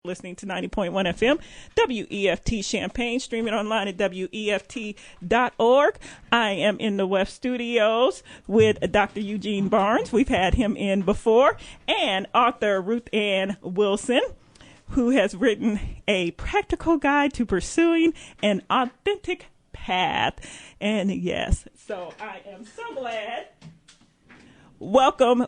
Listening to 90.1 FM, WEFT Champaign, streaming online at WEFT.org. I am in the WEFT studios with Dr. Eugene Barnes. We've had him in before, and author Ruthann Wilson, who has written a practical guide to pursuing an authentic path. And yes, so I am so glad. Welcome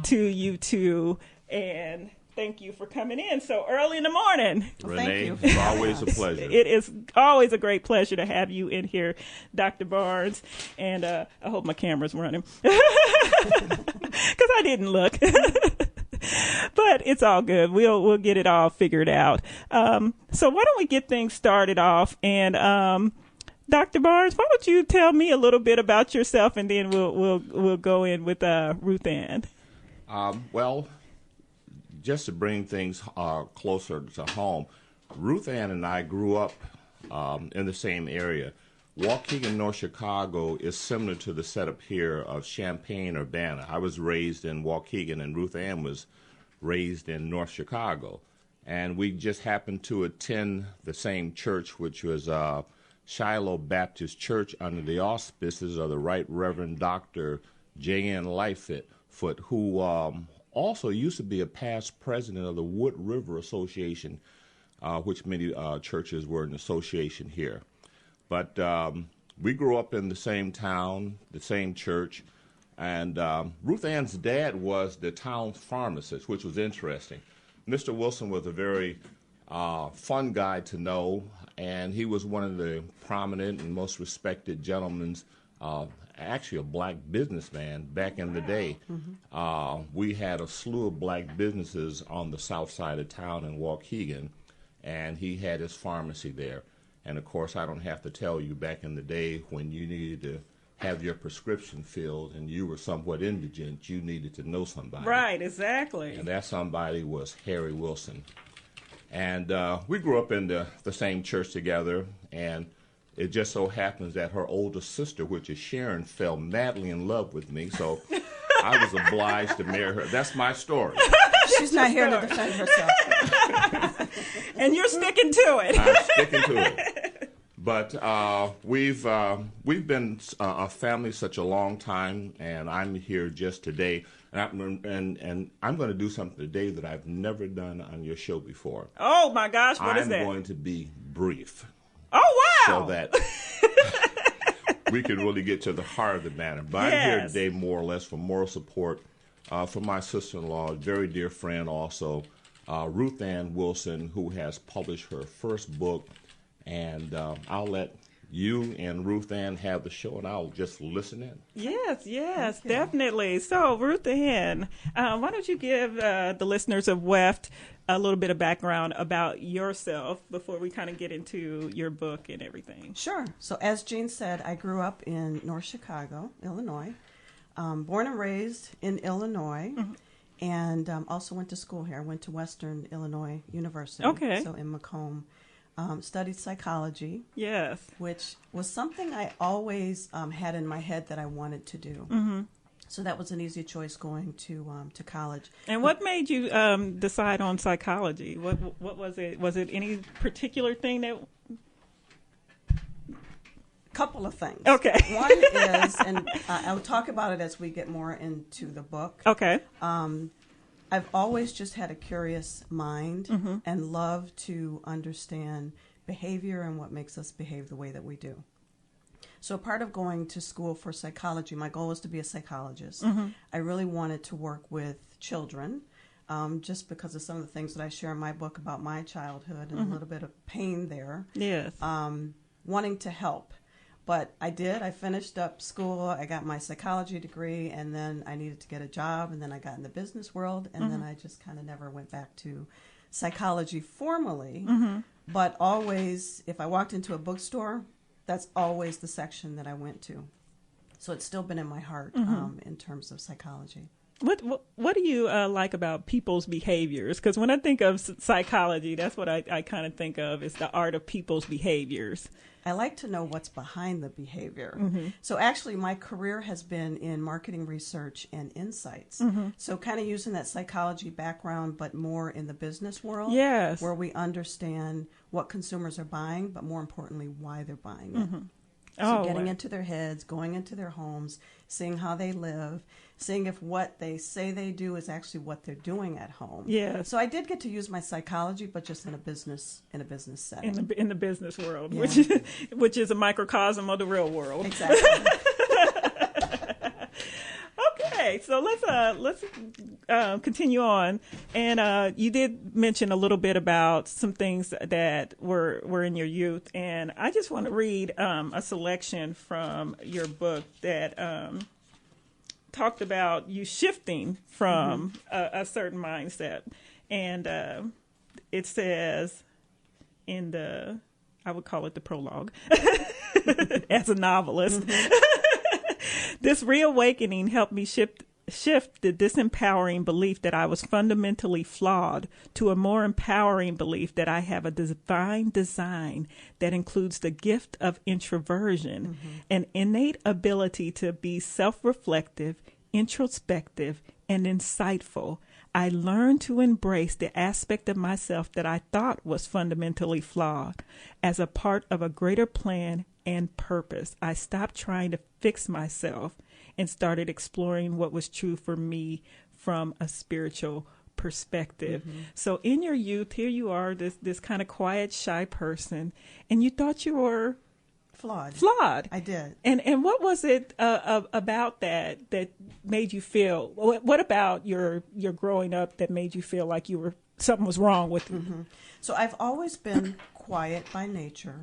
to you two, and thank you for coming in so early in the morning. Renee, it's always a pleasure. It is always a great pleasure to have you in here, Dr. Barnes. And I hope my camera's running because I didn't look. But it's all good. We'll get it all figured out. So why don't we get things started off? And Dr. Barnes, why don't you tell me a little bit about yourself, and then we'll go in with Ruthann. Well, just to bring things closer to home, Ruthann and I grew up in the same area. Waukegan, North Chicago is similar to the setup here of Champaign, Urbana. I was raised in Waukegan, and Ruthann was raised in North Chicago. And we just happened to attend the same church, which was Shiloh Baptist Church, under the auspices of the Right Reverend Dr. J.N. Lightfoot, who also used to be a past president of the Wood River Association, which many churches were an association here. But we grew up in the same town, the same church, and Ruthann's dad was the town's pharmacist, which was interesting. Mr. Wilson was a very fun guy to know, and he was one of the prominent and most respected gentlemen, actually a black businessman back in the day. Mm-hmm. We had a slew of black businesses on the south side of town in Waukegan, and he had his pharmacy there. And of course, I don't have to tell you, back in the day when you needed to have your prescription filled and you were somewhat indigent, you needed to know somebody. Right, exactly. And that somebody was Harry Wilson. And we grew up in the same church together, and it just so happens that her older sister, which is Sharon, fell madly in love with me, so I was obliged to marry her. That's my story. She's not here to defend herself. And you're sticking to it. I'm sticking to it. But we've been a family such a long time, and I'm here just today. And I'm going to do something today that I've never done on your show before. Oh, my gosh, what is that? I'm going to be brief. Oh, wow. So that we can really get to the heart of the matter. But yes. I'm here today more or less for moral support for my sister-in-law, a very dear friend also, Ruthann Wilson, who has published her first book. And I'll let you and Ruthann have the show, and I'll just listen in. Yes, definitely. So, Ruthann, why don't you give the listeners of WEFT a little bit of background about yourself before we kind of get into your book and everything? Sure. So, as Jean said, I grew up in North Chicago, Illinois, born and raised in Illinois, mm-hmm. and also went to school here. I went to Western Illinois University, so in Macomb. Studied psychology, yes, which was something I always had in my head that I wanted to do. Mm-hmm. So that was an easy choice going to college. And what made you decide on psychology? What was it? Was it any particular thing that? Couple of things. Okay. One is, and I'll talk about it as we get more into the book. Okay. I've always just had a curious mind, mm-hmm. and love to understand behavior and what makes us behave the way that we do. So part of going to school for psychology, my goal was to be a psychologist. Mm-hmm. I really wanted to work with children, just because of some of the things that I share in my book about my childhood and mm-hmm. a little bit of pain there. Yes. Wanting to help. But I did. I finished up school. I got my psychology degree, and then I needed to get a job, and then I got in the business world, and mm-hmm. then I just kind of never went back to psychology formally. Mm-hmm. But always, if I walked into a bookstore, that's always the section that I went to. So it's still been in my heart mm-hmm. In terms of psychology. What do you like about people's behaviors? Because when I think of psychology, that's what I kind of think of is the art of people's behaviors. I like to know what's behind the behavior. Mm-hmm. So actually, my career has been in marketing research and insights. Mm-hmm. So kind of using that psychology background, but more in the business world. Yes. Where we understand what consumers are buying, but more importantly, why they're buying it. Mm-hmm. So getting into their heads, going into their homes, seeing how they live, seeing if what they say they do is actually what they're doing at home. Yeah. So I did get to use my psychology, but just in a business setting. In the business world, Yeah. which is a microcosm of the real world. Exactly. Okay, so let's continue on. And you did mention a little bit about some things that were in your youth, and I just want to read a selection from your book that talked about you shifting from a certain mindset. And it says in I would call it the prologue, as a novelist. This reawakening helped me shift the disempowering belief that I was fundamentally flawed to a more empowering belief that I have a divine design that includes the gift of introversion, an innate ability to be self-reflective, introspective, and insightful. I learned to embrace the aspect of myself that I thought was fundamentally flawed as a part of a greater plan and purpose. I stopped trying to fix myself and started exploring what was true for me from a spiritual perspective. So in your youth, here you are, this kind of quiet, shy person, and you thought you were flawed. I did. And what was it about that made you feel? What about your growing up that made you feel like something was wrong with you? So I've always been quiet by nature.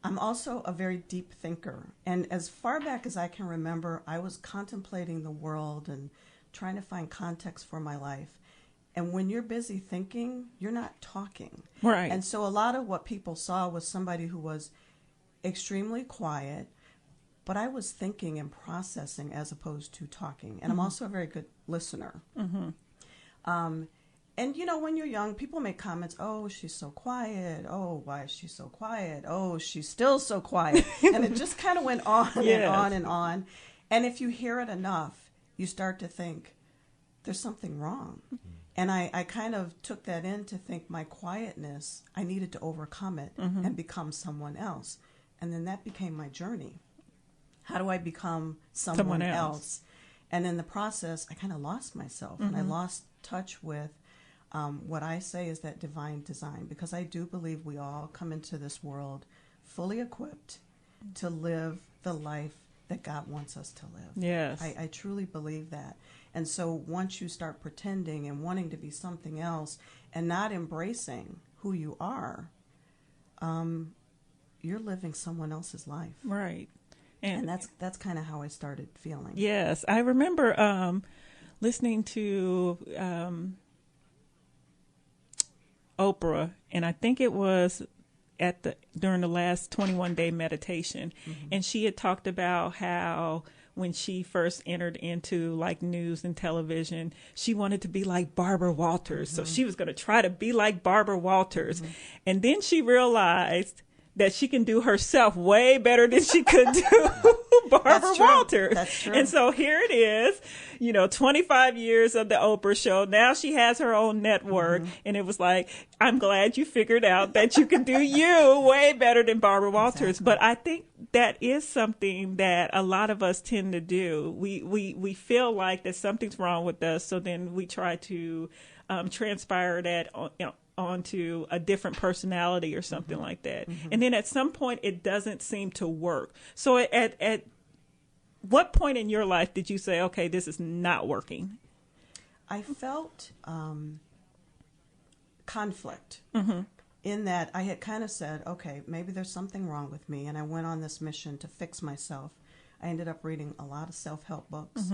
I'm also a very deep thinker. And as far back as I can remember, I was contemplating the world and trying to find context for my life. And when you're busy thinking, you're not talking. Right. And so a lot of what people saw was somebody who was extremely quiet, but I was thinking and processing as opposed to talking. And I'm also a very good listener. And, you know, when you're young, people make comments, oh, she's so quiet. Oh, why is she so quiet? Oh, she's still so quiet. And it just kind of went on and on and on. And if you hear it enough, you start to think, there's something wrong. And I kind of took that in to think my quietness, I needed to overcome it and become someone else. And then that became my journey. How do I become someone else? And in the process, I kind of lost myself. And I lost touch with what I say is that divine design, because I do believe we all come into this world fully equipped to live the life that God wants us to live. Yes. I truly believe that. And so once you start pretending and wanting to be something else and not embracing who you are, you're living someone else's life. Right. And that's kind of how I started feeling. Yes. I remember listening to Oprah, and I think it was during the last 21-day meditation, and she had talked about how when she first entered into like news and television, she wanted to be like Barbara Walters. So she was going to try to be like Barbara Walters. And then she realized that she can do herself way better than she could do Barbara Walters. That's true. And so here it is, 25 years of the Oprah show. Now she has her own network. And it was like, I'm glad you figured out that you can do you way better than Barbara Walters. Exactly. But I think that is something that a lot of us tend to do. We feel like that something's wrong with us. So then we try to transpire that onto a different personality or something like that. And then at some point it doesn't seem to work. So at what point in your life did you say, okay, this is not working? I felt conflict in that I had kind of said, okay, maybe there's something wrong with me. And I went on this mission to fix myself. I ended up reading a lot of self-help books,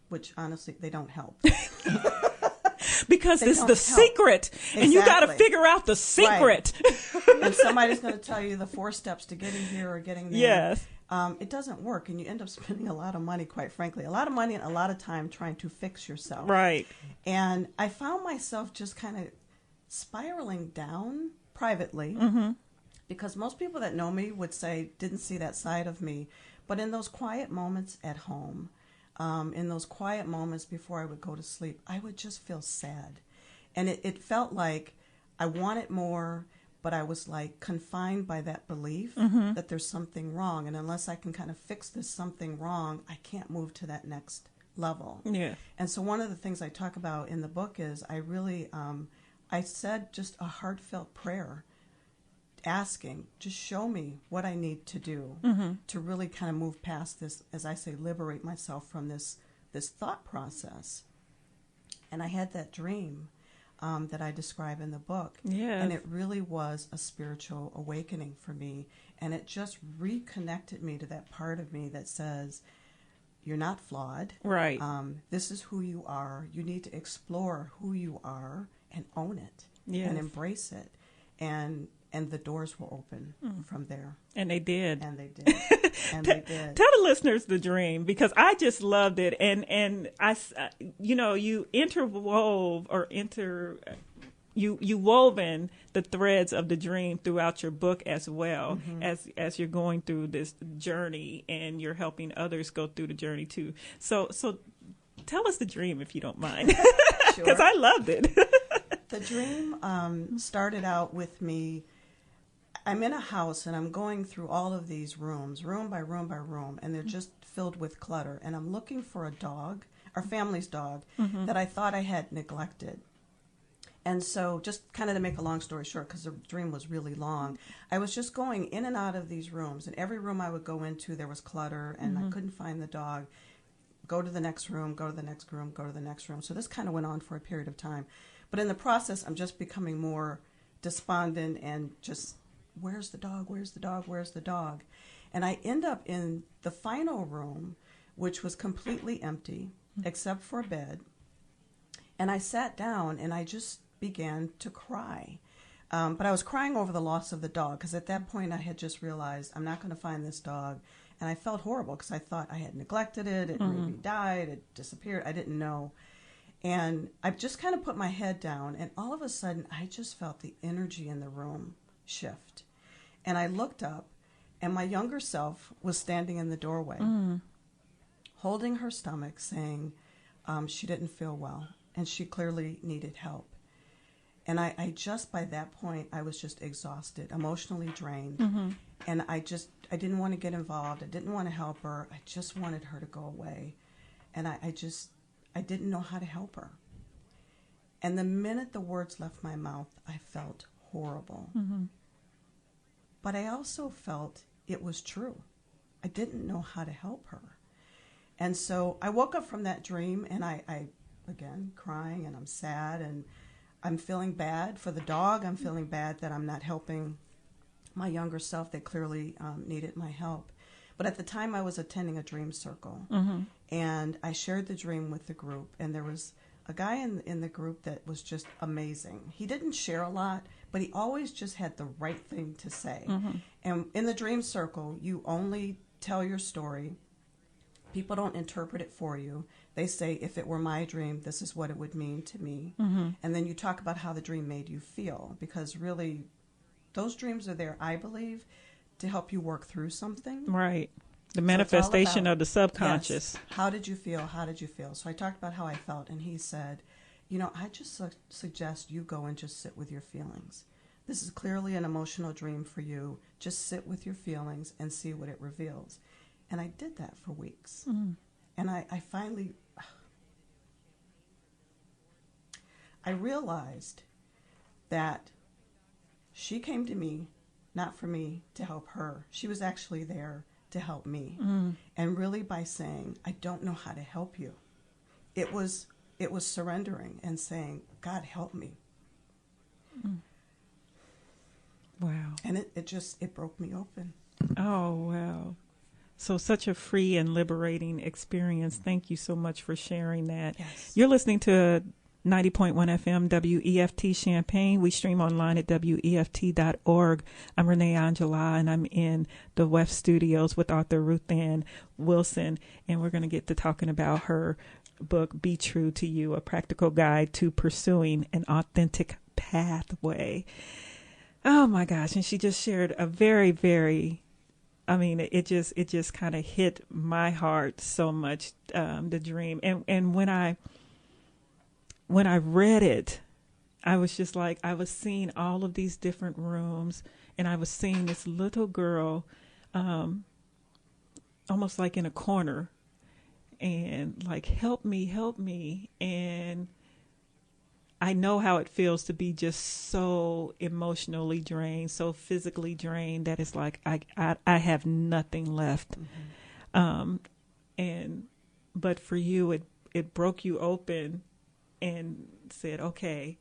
which honestly, they don't help. Because it's the secret, and you got to figure out the secret. Right. And somebody's going to tell you the 4 steps to getting here or getting there. Yes. it doesn't work, and you end up spending a lot of money, quite frankly, a lot of money and a lot of time trying to fix yourself. Right. And I found myself just kind of spiraling down privately, because most people that know me would say didn't see that side of me. But in those quiet moments at home, in those quiet moments before I would go to sleep, I would just feel sad. And it felt like I wanted more, but I was like confined by that belief that there's something wrong. And unless I can kind of fix this something wrong, I can't move to that next level. Yeah. And so one of the things I talk about in the book is I really, I said just a heartfelt prayer asking, just show me what I need to do to really kind of move past this, as I say, liberate myself from this thought process. And I had that dream that I describe in the book. Yes. And it really was a spiritual awakening for me. And it just reconnected me to that part of me that says, you're not flawed. Right. This is who you are. You need to explore who you are and own it and embrace it. And the doors will open from there. And they did. And they did. And they did. Tell the listeners the dream, because I just loved it. And I, you interwove or you woven the threads of the dream throughout your book as well, as you're going through this journey, and you're helping others go through the journey too. So tell us the dream, if you don't mind, because I loved it. The dream started out with me. I'm in a house and I'm going through all of these rooms, room by room by room, and they're just filled with clutter. And I'm looking for a dog, our family's dog, that I thought I had neglected. And so, just kind of to make a long story short, because the dream was really long, I was just going in and out of these rooms. And every room I would go into, there was clutter, and I couldn't find the dog. Go to the next room, go to the next room, go to the next room. So this kind of went on for a period of time. But in the process, I'm just becoming more despondent and just, where's the dog? Where's the dog? Where's the dog? And I end up in the final room, which was completely empty, except for a bed. And I sat down and I just began to cry. But I was crying over the loss of the dog, because at that point I had just realized I'm not going to find this dog. And I felt horrible because I thought I had neglected it. It maybe died. It disappeared. I didn't know. And I just kind of put my head down, and all of a sudden I just felt the energy in the room shift. And I looked up, and my younger self was standing in the doorway, holding her stomach, saying she didn't feel well, and she clearly needed help. And I just, by that point, I was just exhausted, emotionally drained. And I didn't want to get involved. I didn't want to help her. I just wanted her to go away. And I didn't know how to help her. And the minute the words left my mouth, I felt horrible. But I also felt it was true. I didn't know how to help her. And so I woke up from that dream, and I again, crying, and I'm sad, and I'm feeling bad for the dog. I'm feeling bad that I'm not helping my younger self that clearly needed my help. But at the time, I was attending a dream circle, and I shared the dream with the group, and there was a guy in the group that was just amazing. He didn't share a lot, but he always just had the right thing to say. And in the dream circle, you only tell your story. People don't interpret it for you. They say, if it were my dream, this is what it would mean to me. And then you talk about how the dream made you feel, because really, those dreams are there, I believe, to help you work through something. Right. The manifestation about, of the subconscious. Yes. How did you feel? How did you feel? So I talked about how I felt, and he said, I just suggest you go and just sit with your feelings. This is clearly an emotional dream for you. Just sit with your feelings and see what it reveals. And I did that for weeks. And I finally, I realized that she came to me, not for me to help her. She was actually there to help me. And really by saying, I don't know how to help you. It was surrendering and saying, God, help me. Wow. And it broke me open. Oh, wow. So such a free and liberating experience. Thank you so much for sharing that. Yes. You're listening to 90.1 FM, WEFT Champaign. We stream online at WEFT.org. I'm Renee Angelah, and I'm in the WEFT studios with author Ruthann Wilson, and we're going to get to talking about her book, Be True to You, A Practical Guide to Pursuing an Authentic Pathway. Oh my gosh. And she just shared a very, very, I mean, it just kind of hit my heart so much, the dream. And when I read it, I was just like, I was seeing all of these different rooms, and I was seeing this little girl, almost like in a corner, and like, help me. And I know how it feels to be just so emotionally drained, so physically drained, that it's like, I have nothing left. But for you, it broke you open and said, okay,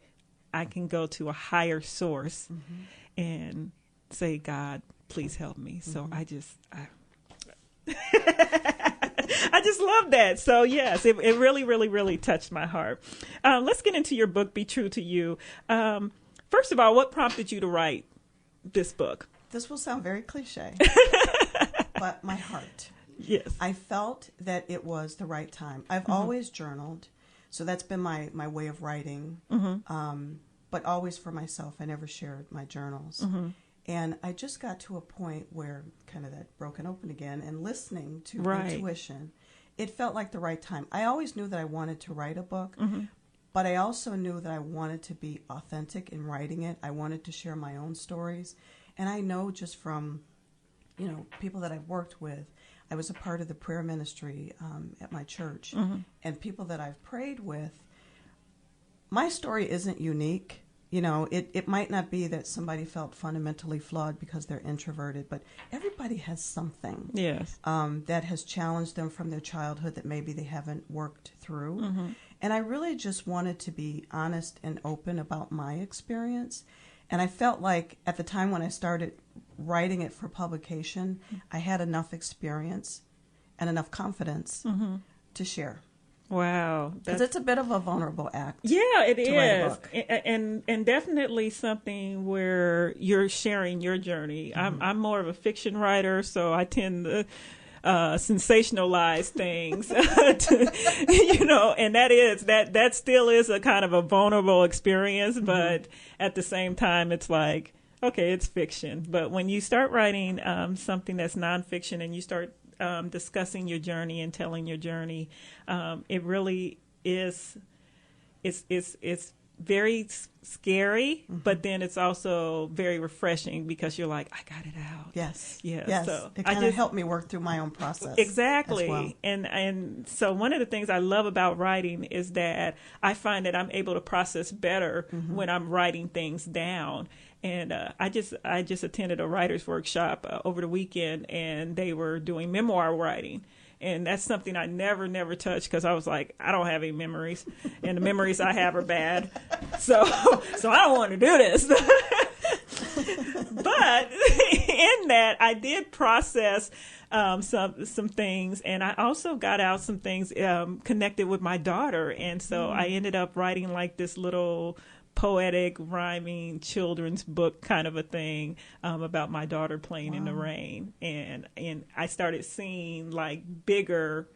I can go to a higher source and say, God, please help me. So I just love that. So yes, it really, really, really touched my heart. Let's get into your book, Be True to You. First of all, what prompted you to write this book? This will sound very cliche, but my heart. Yes. I felt that it was the right time. I've always journaled, so that's been my way of writing, but always for myself. I never shared my journals. And I just got to a point where kind of that broken open again, and listening to intuition, it felt like the right time. I always knew that I wanted to write a book, but I also knew that I wanted to be authentic in writing it. I wanted to share my own stories. And I know just from, people that I've worked with, I was a part of the prayer ministry at my church, and people that I've prayed with, my story isn't unique. It might not be that somebody felt fundamentally flawed because they're introverted, but everybody has something that has challenged them from their childhood that maybe they haven't worked through. And I really just wanted to be honest and open about my experience. And I felt like at the time when I started writing it for publication, I had enough experience and enough confidence to share. Wow. Because it's a bit of a vulnerable act. Yeah, it is. Write a book. And definitely something where you're sharing your journey. I'm more of a fiction writer, so I tend to sensationalize things, and that still is a kind of a vulnerable experience, but at the same time, it's like, okay, it's fiction. But when you start writing something that's nonfiction and you start discussing your journey and telling your journey, it really is. It's very scary, but then it's also very refreshing because you're like, I got it out. Yes. Yes. So it kind of helped me work through my own process. Exactly. As well. And so one of the things I love about writing is that I find that I'm able to process better when I'm writing things down. And I just attended a writer's workshop over the weekend, and they were doing memoir writing. And that's something I never touched because I was like, I don't have any memories, and the memories I have are bad. So I don't want to do this. But in that, I did process some things, and I also got out some things connected with my daughter. And so I ended up writing like this little poetic, rhyming children's book kind of a thing about my daughter playing in the rain. And I started seeing like bigger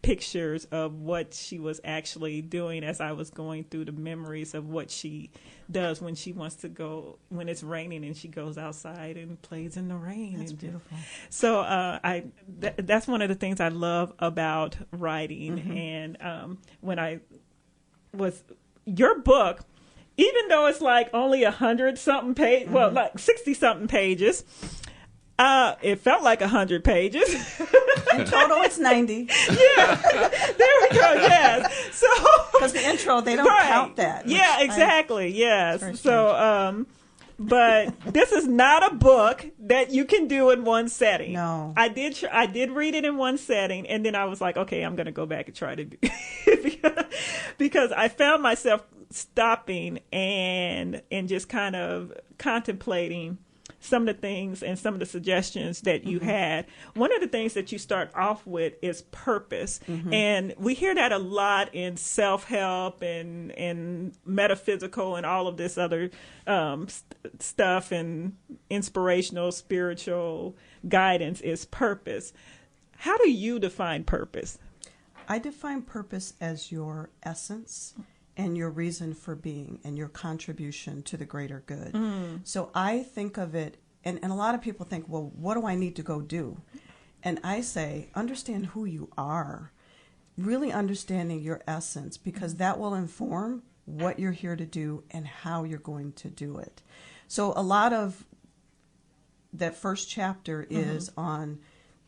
pictures of what she was actually doing as I was going through the memories of what she does when she wants to go, when it's raining and she goes outside and plays in the rain. That's beautiful. So that's one of the things I love about writing. And when I was, your book, even though it's like only 100-something page, well, like 60-something pages, it felt like 100 pages. In total, it's 90. Yeah, there we go. Yes, so because the intro, they don't count that. Yeah, exactly. Yes. So, but this is not a book that you can do in one setting. No, I did read it in one setting, and then I was like, okay, I'm going to go back and try to do it because I found myself stopping and just kind of contemplating some of the things and some of the suggestions that you had. One of the things that you start off with is purpose. And we hear that a lot in self-help and metaphysical and all of this other stuff, and inspirational, spiritual guidance is purpose. How do you define purpose? I define purpose as your essence and your reason for being and your contribution to the greater good. So I think of it, and a lot of people think, well, what do I need to go do? And I say, understand who you are, really understanding your essence, because that will inform what you're here to do and how you're going to do it. So a lot of that first chapter is on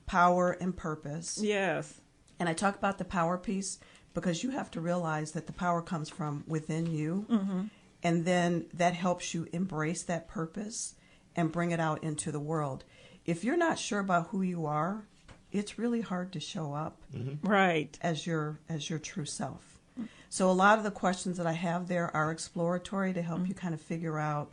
power and purpose. Yes. And I talk about the power piece because you have to realize that the power comes from within you. And then that helps you embrace that purpose and bring it out into the world. If you're not sure about who you are, it's really hard to show up Right. as your true self. So a lot of the questions that I have there are exploratory to help you kind of figure out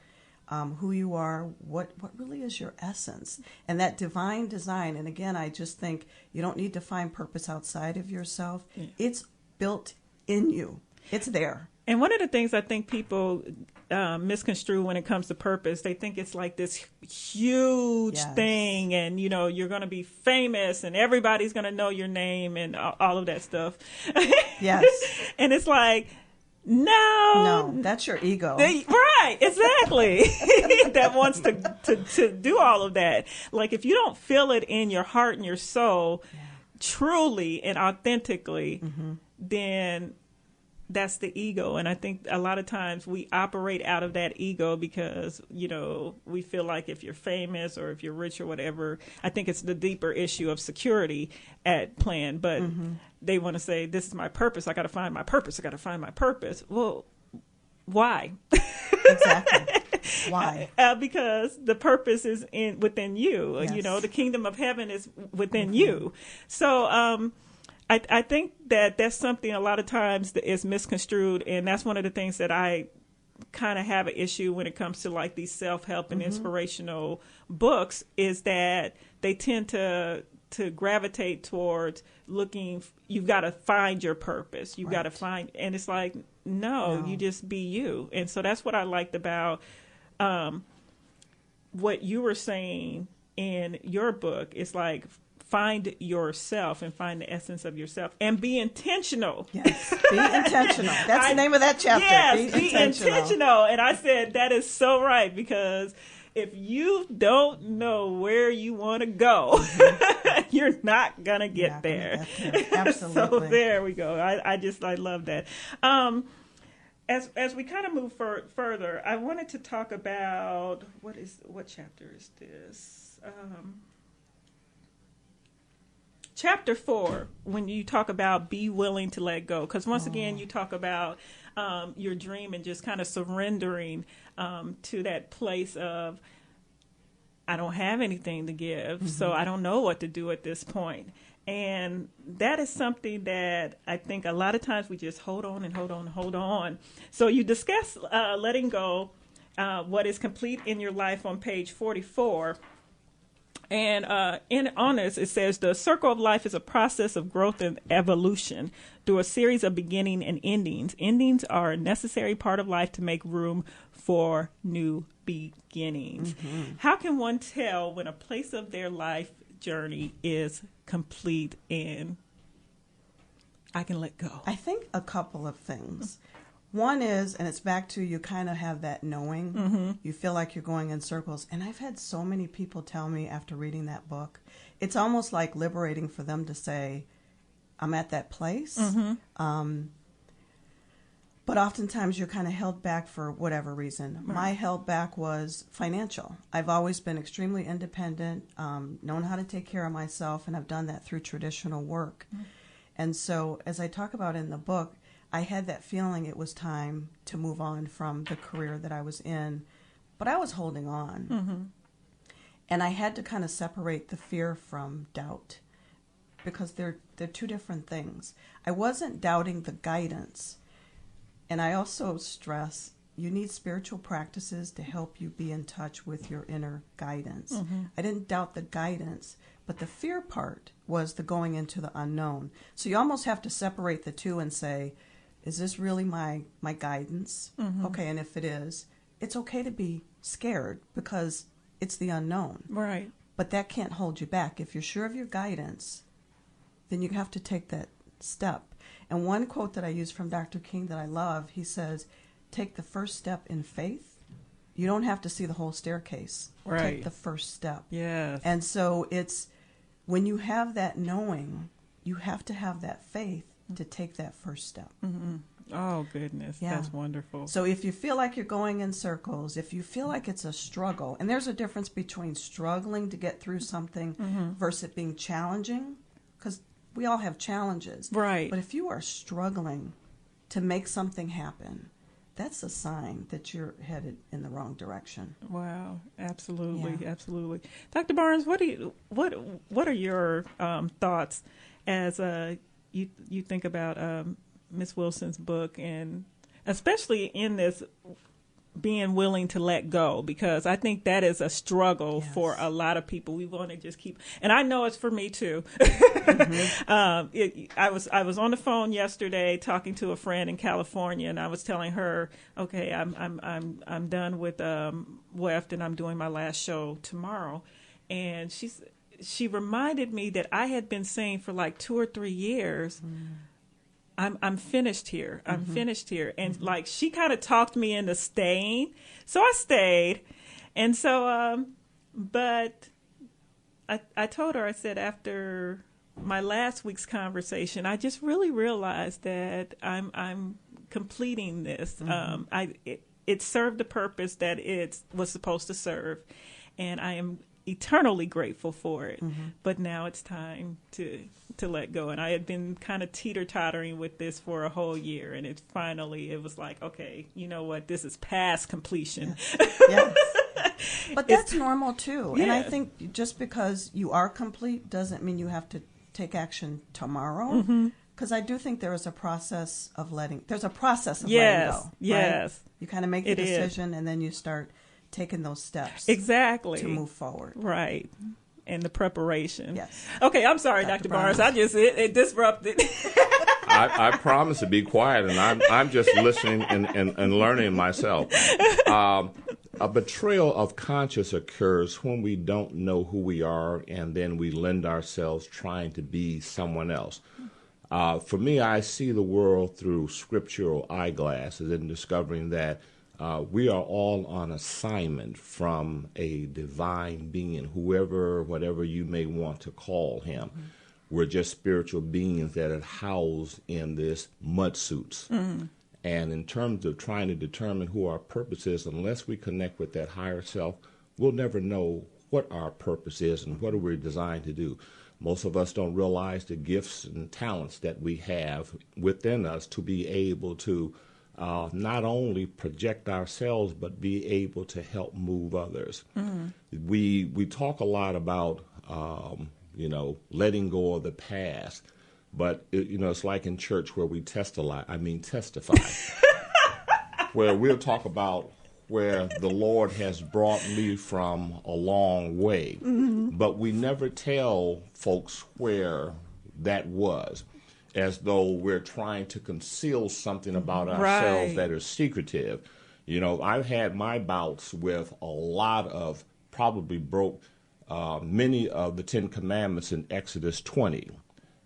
who you are, what really is your essence, and that divine design. And again, I just think you don't need to find purpose outside of yourself. It's built in you. It's there. And one of the things I think people misconstrue when it comes to purpose, they think it's like this huge thing, and you're going to be famous and everybody's going to know your name and all of that stuff. Yes. And it's like, no, that's your ego. Right, exactly. That wants to do all of that. Like, if you don't feel it in your heart and your soul, truly and authentically, then that's the ego. And I think a lot of times we operate out of that ego because, we feel like if you're famous or if you're rich or whatever, I think it's the deeper issue of security at play. But they want to say, this is my purpose. I got to find my purpose. I got to find my purpose. Well, why? Exactly. Why? Because the purpose is within you. Yes. The kingdom of heaven is within you. So, I think that's something a lot of times that is misconstrued, and that's one of the things that I kind of have an issue when it comes to like these self-help and inspirational books, is that they tend to gravitate towards looking. You've got to find your purpose. You've got to find, and it's like, no, you just be you. And so that's what I liked about what you were saying in your book. It's like, find yourself and find the essence of yourself and be intentional. Yes, be intentional. That's the name of that chapter. Yes, be intentional. And I said, that is so right, because if you don't know where you want to go, you're not going to get there. Absolutely. So there we go. I love that. As we kind of move further, I wanted to talk about, what chapter is this? Chapter 4, when you talk about be willing to let go, because once again, you talk about your dream and just kind of surrendering to that place of, I don't have anything to give, so I don't know what to do at this point. And that is something that I think a lot of times we just hold on and hold on and hold on. So you discuss letting go, what is complete in your life on page 44. And on this, it says, the circle of life is a process of growth and evolution through a series of beginning and endings. Endings are a necessary part of life to make room for new beginnings. How can one tell when a place of their life journey is complete and I can let go? I think a couple of things. One is, and it's back to, you kind of have that knowing. You feel like you're going in circles. And I've had so many people tell me after reading that book, it's almost like liberating for them to say, I'm at that place. But oftentimes you're kind of held back for whatever reason. Right. My held back was financial. I've always been extremely independent, known how to take care of myself, and I've done that through traditional work. And so, as I talk about in the book, I had that feeling it was time to move on from the career that I was in, but I was holding on. And I had to kind of separate the fear from doubt, because they're two different things. I wasn't doubting the guidance. And I also stress, you need spiritual practices to help you be in touch with your inner guidance. I didn't doubt the guidance, but the fear part was the going into the unknown. So you almost have to separate the two and say, is this really my guidance? Okay, and if it is, it's okay to be scared because it's the unknown. Right. But that can't hold you back. If you're sure of your guidance, then you have to take that step. And one quote that I use from Dr. King that I love, he says, take the first step in faith. You don't have to see the whole staircase. Right. Take the first step. Yes. And so it's when you have that knowing, you have to have that faith to take that first step. Oh, goodness. Yeah. That's wonderful. So if you feel like you're going in circles, if you feel like it's a struggle, and there's a difference between struggling to get through something versus it being challenging, because we all have challenges. Right. But if you are struggling to make something happen, that's a sign that you're headed in the wrong direction. Wow, absolutely, Yeah. absolutely. Dr. Barnes, what are your thoughts as you think about Miss Wilson's book, and especially in this being willing to let go, because I think that is a struggle for a lot of people. We want to just keep, and I know it's for me too. I was on the phone yesterday talking to a friend in California, and I was telling her, okay, I'm done with WEFT, and I'm doing my last show tomorrow, and she reminded me that I had been saying for like 2 or 3 years. I'm finished here. I'm finished here. And like she kind of talked me into staying. So I stayed. And so, but I told her, I said, after my last week's conversation, I just really realized that I'm completing this. It served the purpose that it was supposed to serve. And I am eternally grateful for it. But now it's time to let go. And I had been kind of teeter-tottering with this for a whole year, and it was like, okay, you know what, this is past completion. Yes. But that's normal too. Yeah. And I think just because you are complete doesn't mean you have to take action tomorrow. Because I do think there is a process of letting go. Yes, right? yes. You kind of make the It is. decision and then you start taking those steps Exactly. to move forward. Right. And the preparation. Yes. Okay, I'm sorry, Dr. Dr. Barnes. It disrupted. I promise to be quiet, and I'm just listening and learning myself. A betrayal of conscience occurs when we don't know who we are, and then we lend ourselves trying to be someone else. For me, I see the world through scriptural eyeglasses and discovering that we are all on assignment from a divine being, whatever you may want to call him. We're just spiritual beings that are housed in this mud suits. And in terms of trying to determine who our purpose is, unless we connect with that higher self, we'll never know what our purpose is and what are we designed to do. Most of us don't realize the gifts and talents that we have within us to be able to not only project ourselves, but be able to help move others. We talk a lot about, letting go of the past, but it's like in church where we testify, where we'll talk about where the Lord has brought me from a long way, but we never tell folks where that was, as though we're trying to conceal something about ourselves that is secretive. I've had my bouts with a lot of, probably broke many of the 10 Commandments in Exodus 20.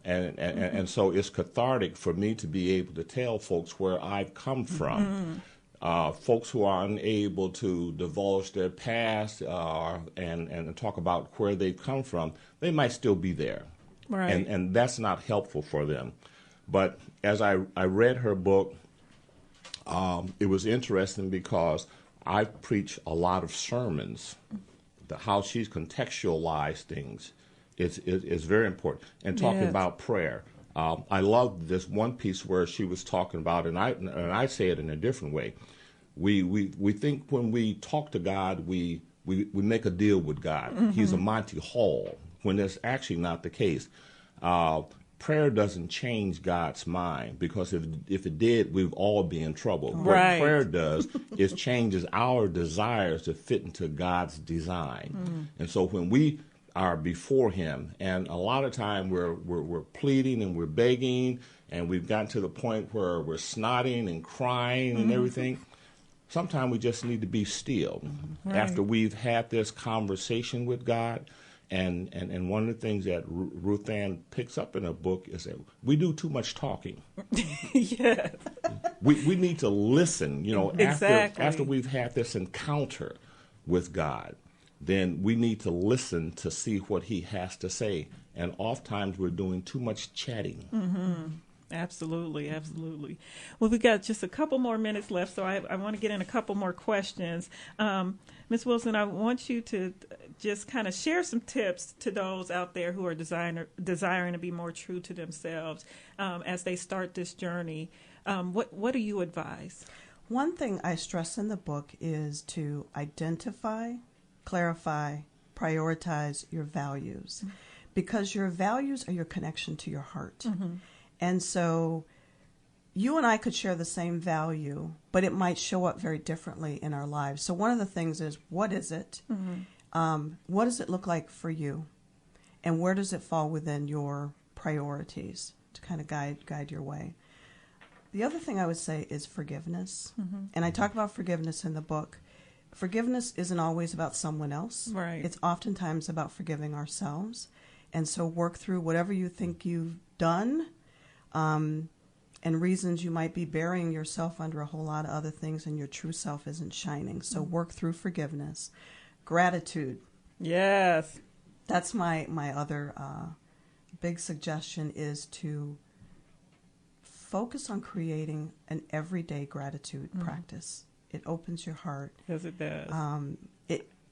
And so it's cathartic for me to be able to tell folks where I've come from. Folks who are unable to divulge their past and talk about where they've come from, they might still be there. Right. And that's not helpful for them. But as I read her book, it was interesting because I preach a lot of sermons. How she's contextualized things is very important. And talking about prayer. I love this one piece where she was talking about, and I say it in a different way. We think when we talk to God, we make a deal with God. He's a Monty Hall, when that's actually not the case. prayer doesn't change God's mind, because if it did, we'd all be in trouble. Right. What prayer does is changes our desires to fit into God's design. And so when we are before Him, and a lot of time we're pleading and we're begging, and we've gotten to the point where we're snotting and crying and everything. Sometimes we just need to be still after we've had this conversation with God. And one of the things that Ruthann picks up in her book is that we do too much talking. Yes. We need to listen, Exactly. after we've had this encounter with God, then we need to listen to see what He has to say. And oftentimes we're doing too much chatting. Absolutely, absolutely. Well, we got just a couple more minutes left, so I want to get in a couple more questions. Ms. Wilson, I want you to just kind of share some tips to those out there who are desiring to be more true to themselves as they start this journey. What do you advise? One thing I stress in the book is to identify, clarify, prioritize your values, because your values are your connection to your heart. And so you and I could share the same value, but it might show up very differently in our lives. So one of the things is, what is it? What does it look like for you? And where does it fall within your priorities to kind of guide your way? The other thing I would say is forgiveness. And I talk about forgiveness in the book. Forgiveness isn't always about someone else. Right. It's oftentimes about forgiving ourselves. And so work through whatever you think you've done, and reasons you might be burying yourself under a whole lot of other things and your true self isn't shining. So work through forgiveness. Gratitude. Yes. That's my other big suggestion, is to focus on creating an everyday gratitude practice. It opens your heart. Yes, it does.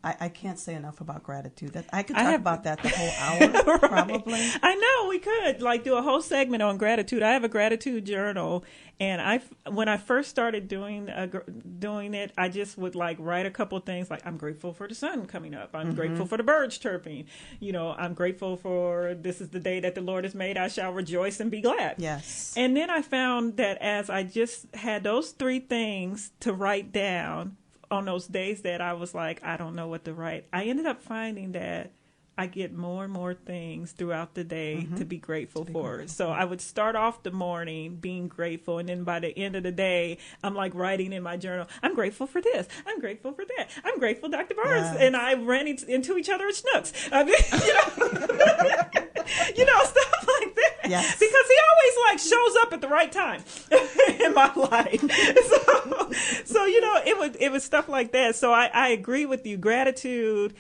I can't say enough about gratitude. I could talk about that the whole hour, right. probably. I know we could do a whole segment on gratitude. I have a gratitude journal, and when I first started doing it, I just would write a couple of things like, I'm grateful for the sun coming up. I'm grateful for the birds chirping. I'm grateful for this is the day that the Lord has made. I shall rejoice and be glad. Yes. And then I found that as I just had those three things to write down, on those days that I was like, I don't know what to write, I ended up finding that I get more and more things throughout the day to be grateful for. So I would start off the morning being grateful, and then by the end of the day, I'm writing in my journal, I'm grateful for this, I'm grateful for that, I'm grateful Dr. Barnes, and I ran into each other at Schnucks. I mean, stuff like that. Yes. Because he always shows up at the right time in my life. So it was stuff like that. So I agree with you. Gratitude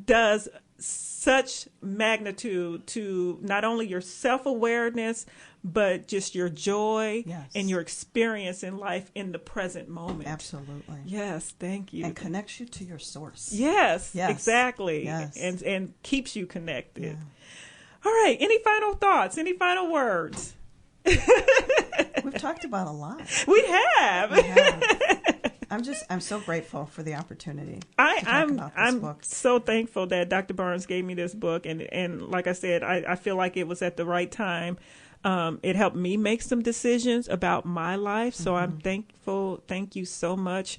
does such magnitude to not only your self-awareness, but just your joy and your experience in life in the present moment. Absolutely. Yes, thank you. And connects you to your source. Yes, exactly. Yes. And keeps you connected. Yeah. All right. Any final thoughts? Any final words? We've talked about a lot. We have. I'm so grateful for the opportunity to talk about this book. I'm so thankful that Dr. Barnes gave me this book, and like I said, I feel like it was at the right time. It helped me make some decisions about my life, so I'm thankful. Thank you so much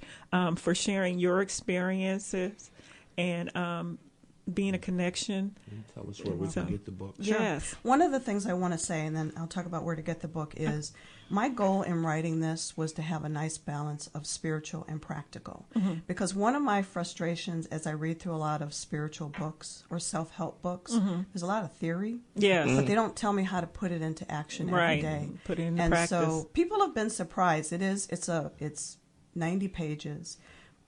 for sharing your experiences and being a connection. Tell us where we can get the book. Sure. Yes. One of the things I want to say, and then I'll talk about where to get the book, is my goal in writing this was to have a nice balance of spiritual and practical. Because one of my frustrations as I read through a lot of spiritual books or self-help books, there's a lot of theory, but they don't tell me how to put it into action every day. Put it into and practice. So people have been surprised. It's 90 pages.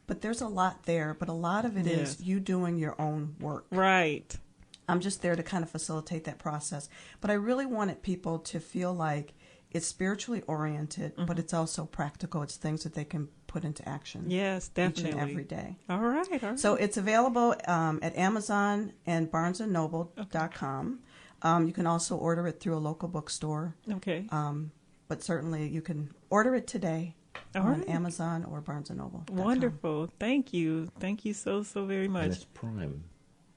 But there's a lot there, but a lot of it is you doing your own work. Right. I'm just there to kind of facilitate that process. But I really wanted people to feel like it's spiritually oriented, but it's also practical. It's things that they can put into action. Yes, definitely. Each and every day. All right. So it's available at Amazon and BarnesandNoble.com. You can also order it through a local bookstore. Okay. But certainly you can order it today. On Amazon or Barnes & Noble. Wonderful. Thank you. Thank you so very much. And it's Prime.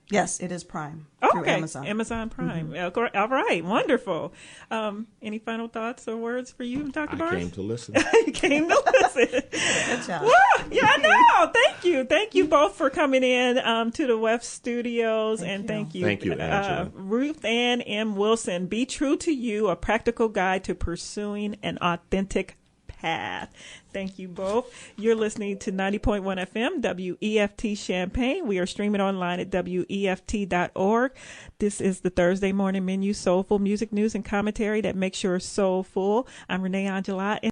Yes, it is Prime through Okay, Amazon. Amazon Prime. All right, wonderful. Any final thoughts or words for you, Dr. Barnes? I came to listen. You came to listen. Good job. Well, yeah, I know. Thank you. Thank you both for coming in to the WEFT studios. Thank you. Thank you, Angela. Ruthann M. Wilson, Be True to You, a practical guide to pursuing an authentic path. Thank you both. You're listening to 90.1 FM, WEFT Champaign. We are streaming online at WEFT.org. This is the Thursday morning menu, soulful music news and commentary that makes your soul full. I'm Renee Angelah.